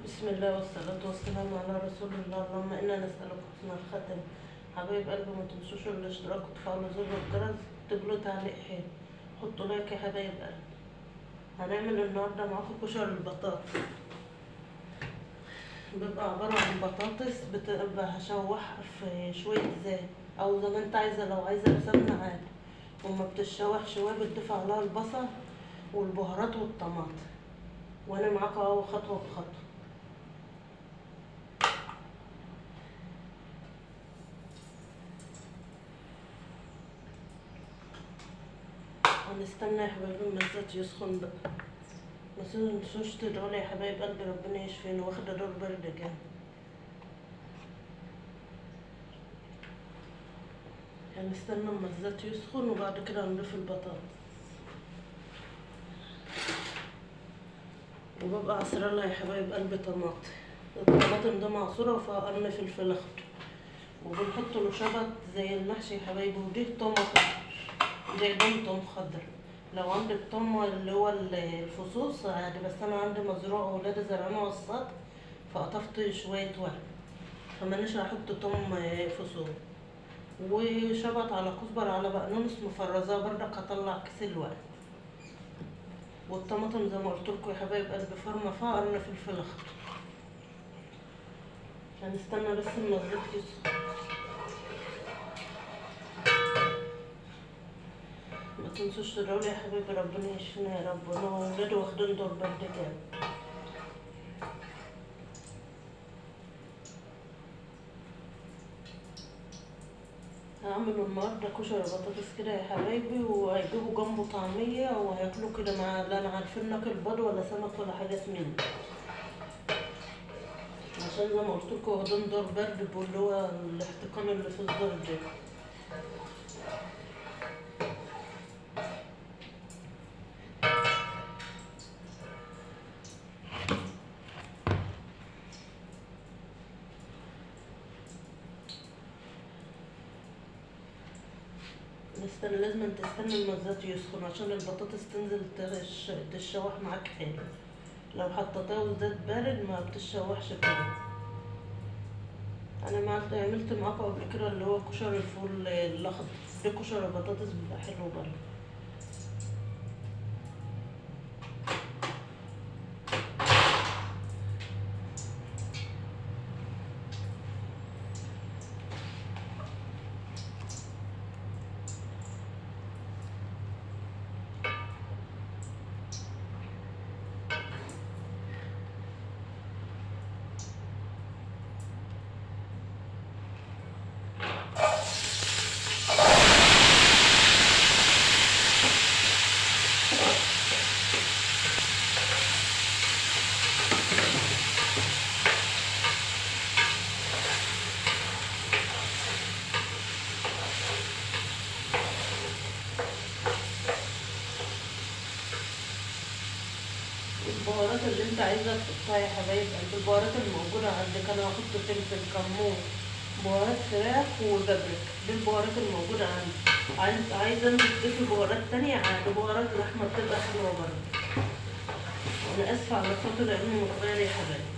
بسم الله والصلاة والسلام على رسول الله. اللهم إنا نسألك حسن الختم. حبايب قلبي، ما تنسوش الاشتراك وتفعلوا زر الجرس وتكتبوا تعليق حلو. حطوا لايك يا حبايب قلبي. هنعمل النهاردة معاكم كشر البطاطس. بيبقى عبارة عن بطاطس بتبقى هشوحها في شوية زيت أو زي ما انت عايزة، لو عايزة بسمنة عادي. وما بتتشوح شوية بتضيف عليها البصل والبهارات والطماطم، وأنا معاكم أهو خطوة بخطوة. هنستنى يا حبايبي اما الزيت يسخن بقى. بس متنسوش تدعولي يا حبايب قلبي ربنا يشفيني، واخدة دور برد جامد. هنستنى اما الزيت يسخن وبعد كده هنضيف البطاطس. وببقى عصرالها يا حبايب قلبي طماطم. الطماطم ده معصورة وفيها قرن فلفل اخضر، وبنحط له شبت زي المحشي يا حبايبي. ودي تومة خضر، جايبين توم خضر. لو عندك توم اللي هو الفصوص عادي، بس انا عندي مزروع ولادي زرعانه وسط، فقطفت شويه ورق، فمانيش هحط توم فصوص. وشبت على كزبر على بقدونس مفرزاه بردك، هطلع كيس الورق. والطماطم زي ما قلت لكم يا حبايب قلبي فرمه فيها قرن فلفل اخضر. هنستنى بس اما الزيت يسخن. ما تنسوش تدعولي يا حبيبي ربنا يشفينا يا رب. انا وولادي واخدين دور برد جامد. هعملوا النهارده كشري بطاطس كده يا حبايبي، وهيجيبوا جنبه طعمية وهياكلوا كده مع، لا عارفين ناكل بيض ولا سمك ولا حاجات من دي. عشان زي ما قلت لكم واخدين دور برد واللي هو الاحتقان اللي في الدور ده. لازم تستنى اما الزيت يسخن عشان البطاطس تنزل تتشوح معاك حلو. لو حطيتها وزيت بارد ما بتتشوحش كده. انا عملت معاكم قبل كده اللي هو كشري الفول الاخضر، ده كشري بطاطس بيبقى حلو برضه. البهارات اللي انت عايزه تحطها يا حبايب قلبي، البهارات الموجوده عندك. انا هحط فلفل، كمون، بهارات فراخ وبابريكا، دي البهارات الموجوده عندي. عايزه انت تضيفي بهارات تانية عادي، بهارات اللحمه بتبقى حلوه برضه. انا اسفه على صوتي لانه متغير يا حبايبي.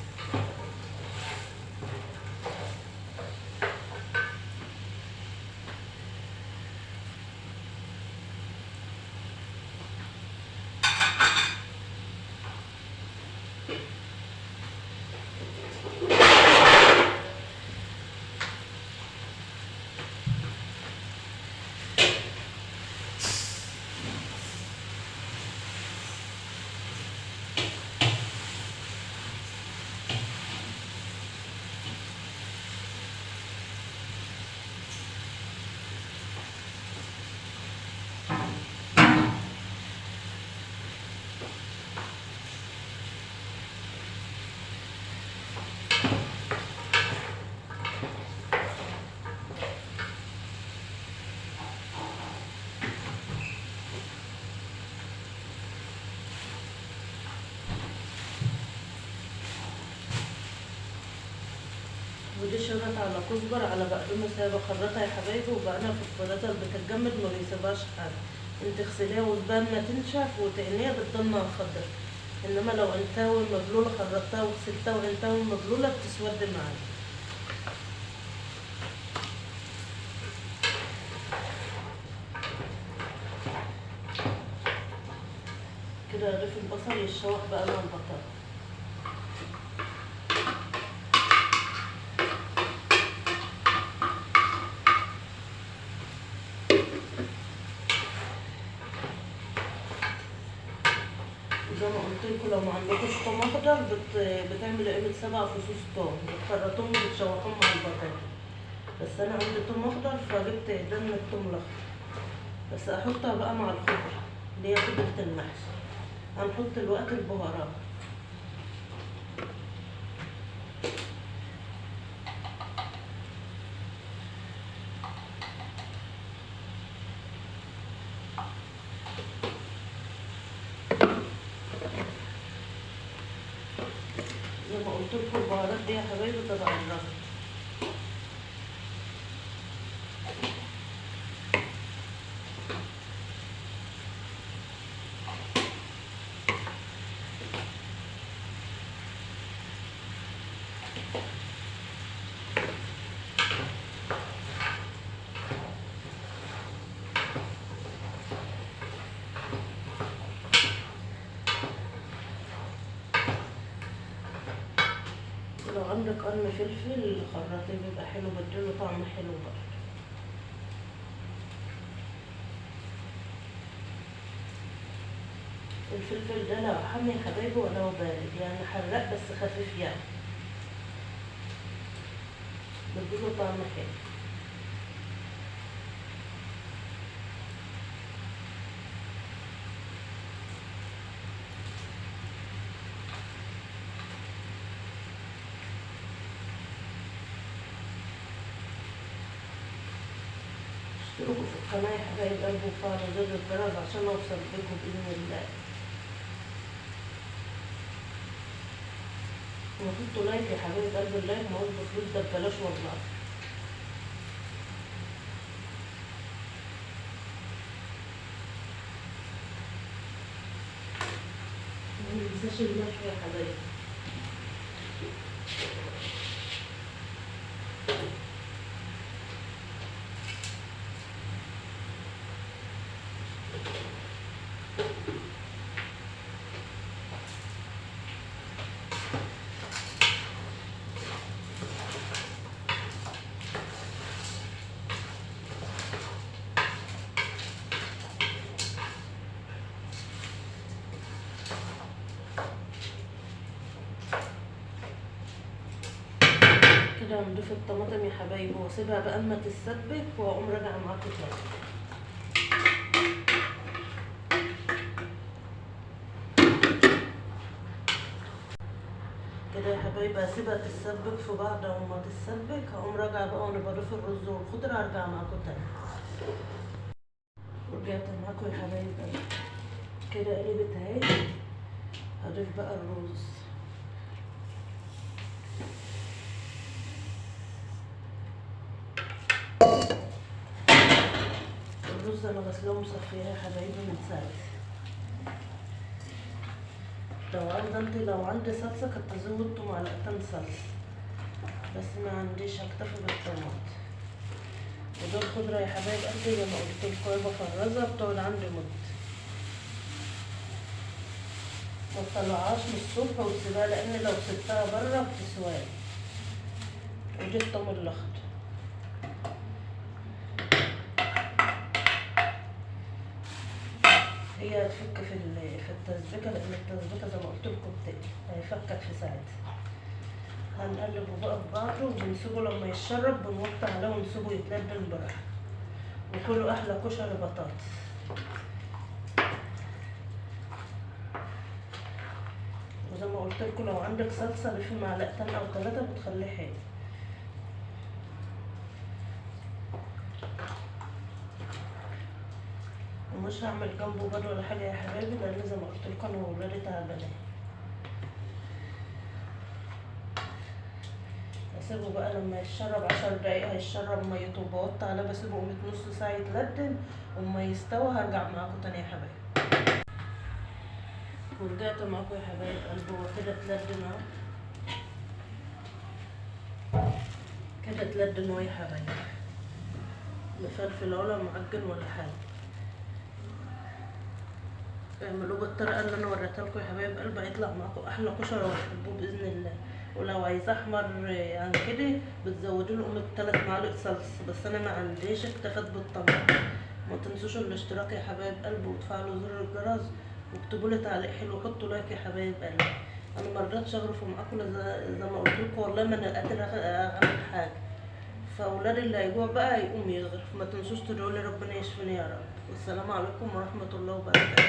ودي شبت على كزبر على بقدونس، هي بخرطها يا حبايبي وبقنا في الخلاطة اللي بتتجمد ما بيسيبهاش حاجة. انت اغسليها وتبان ما تنشف وتقليها بالضمة الخضر. انما لو انتاوي مبلوله خرطتها وغسلتها وانتاوي مبلوله بتسود معايا. كده اضيف البصل يتشوح بقى مع البطاطا. زي ما قلت لكم لو ما عندكوش توم اخضر بتعملوا قيمه 7 فصوص توم، بتخرطوهم وبتشوحوهم مع البطاطا. بس انا عندي توم اخضر فجبت ايدين من التوم الاخضر. بس احطها بقى مع الخضره اللي هي خضره المحشي. هنحط الوقت البهارات. زي ما قلت لكم البهارات دي يا حبايبي تبع الرز. لو عندك قرن فلفل خرطيه بيبقى حلو، بديله طعم حلو برضه. الفلفل ده لو حامي يا حبايبي ولو بارد، يعني حراق بس خفيف يعني، بديله طعم حلو. اشتركوا في القناة يا حبايب قلبي وفعلوا زر الجرس عشان اوصل بيكم بإذن الله. وحطوا لايك يا حبايب قلبي، اللايك ما هوش بفلوس، ده ببلاش والله. متنساش الملح يا حبايبي. كده هنضيف الطماطم يا حبايبي واسيبها بقى اما تتسبك واقوم راجعه معاكم تاني. كده يا حبايبي هسيبها تتسبك في بعض، وما تتسبك هقوم راجعه بقى وانا بضيف الرز والخضره هرجع معاكم تاني. ورجعت معاكم يا حبايبي. كده قلبت اهي. هضيف بقى الرز. الرز انا غسلاه ومصفيه يا حبايبي من ساعتها. لو عندي صلصه كنت زودت معلقتين صلصه، بس ما عنديش، هكتفي بالطماطم. ودول خضره يا حبايب قلبي زي ما قلت لكم بفرزها بتقعد عندي مده، ما تطلعهاش من الصبح وتسيبها لان لو سبتها بره بتسواد. ودي الطماطم الاخضر. هي هتفك في التسبيكه، لان التسبيكه زي ما قلت لكم هي فكت في ساعتها. هنقلبه بقى في بعضه وبنسيبه لما يتشرب، بنوطي عليه ونسيبه يتلبن براحته، وكله احلى كشري بطاطس. وزي ما قلت لكم لو عندك صلصه ضيفي معلقتين او 3 بتخليه حلو. ومش هعمل جنبه بيض ولا حاجه يا حبايبي، لان زي ما قلت لكم انا وولادي تعبانين. اسيبه بقى لما يتشرب 10 دقايق، هيتشرب ميته وبوطي عليه، بسيبه قيمة نص ساعة يتلدن، وما يستوى هرجع معاكم تاني يا حبايبي. ورجعت معاكم يا حبايب قلبي. وكده تلدن اهو، كده تلدن اهو يا حبايب. مفلفل ولا معجن ولا حاجه. اعملوه بالطريقه اللي انا وريتها لكم يا حبايب قلبي، هيطلع معاكم احلى كشري وتحبوه باذن الله. ولو عايز احمر عن كده بتزودوا له 3 معالق صلصه، بس انا ما عنديش، اكتفيت بالطماطم. ما تنسوش الاشتراك يا حبايب قلبي، وتفعلوا زر الجرس، واكتبوا لي تعليق حلو، وحطوا لايك يا حبايب قلبي. انا ما رضيتش اغرف معاكم زي ما قلت لكم، والله ما انا قادر اعمل حاجه. فاولاد اللي هيجوع بقى هيقوم يغرف. ما تنسوش تدعوا لي ربنا يشفيني يا رب. والسلام عليكم ورحمه الله وبركاته.